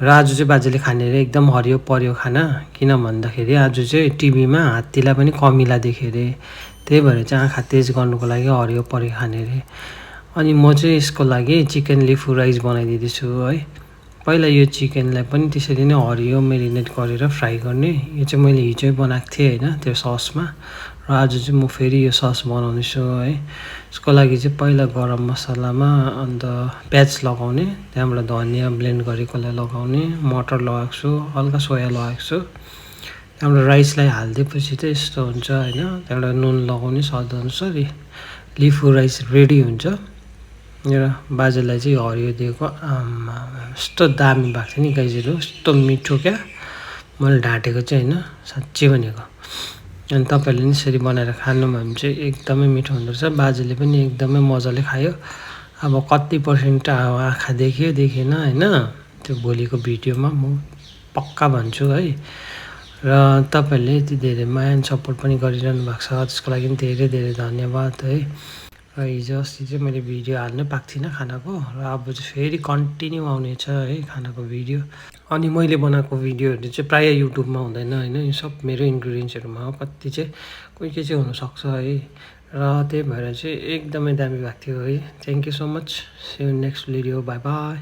र आज चाहिँ बाजेले खाने अरे एकदम हरियो पर्यो खाना। किन भन्दाखेरि आज चाहिँ टिभीमा हात्तीलाई पनि कमिला देखेँ अरे, त्यही भएर चाहिँ आँखा तेज गर्नुको लागि हरियो पर्यो खाने अरे। अनि म चाहिँ यसको लागि चिकन लिफु राइस बनाइदिँदैछु है। पहिला यो चिकनलाई पनि त्यसरी नै हरियो मेरिनेट गरेर फ्राई गर्ने। यो चाहिँ मैले हिजै बनाएको थिएँ होइन, त्यो ससमा। र आज चाहिँ म फेरि यो सस बनाउँदैछु है। यसको लागि चाहिँ पहिला गरम मसलामा अन्त प्याज लगाउने, त्यहाँबाट धनियाँ ब्लेन्ड गरेकोलाई लगाउने, मटर लगाएको छु, हल्का सोया लगाएको छु। त्यहाँबाट राइसलाई हालिदिएपछि चाहिँ यस्तो हुन्छ होइन। त्यहाँबाट नुन लगाउने स्वादअनुसार लिफु राइस रेडी हुन्छ। र बाजेलाई चाहिँ हरियो दिएको, यस्तो दामी भएको थियो नि गाइजहरू, यस्तो मिठो क्या। मैले ढाँटेको चाहिँ होइन, साँच्चै भनेको। अनि तपाईँहरूले नि यसरी बनाएर खानुभयो भने चाहिँ एकदमै मिठो हुँदो रहेछ। बाजेले पनि एकदमै मजाले खायो। अब कति पर्सेन्ट आँखा देख्यो देखेन होइन, त्यो भोलिको भिडियोमा म पक्का भन्छु है। र तपाईँहरूले यति धेरै माया एन्ड सपोर्ट पनि गरिरहनु भएको छ, त्यसको लागि पनि धेरै धेरै धन्यवाद है। र हिजो अस्ति चाहिँ मैले भिडियो हाल्नै पाएको थिइनँ खानाको, र अब चाहिँ फेरि कन्टिन्यू आउनेछ है खानाको भिडियो। अनि मैले बनाएको भिडियोहरू चाहिँ प्रायः युट्युबमा हुँदैन होइन, यो सब मेरो इन्ग्रिडियन्ट्सहरूमा हो। कति चाहिँ कोही के चाहिँ हुनसक्छ है। र त्यही भएर चाहिँ एकदमै दामी भएको थियो है। Thank you so much. See you next video, bye by.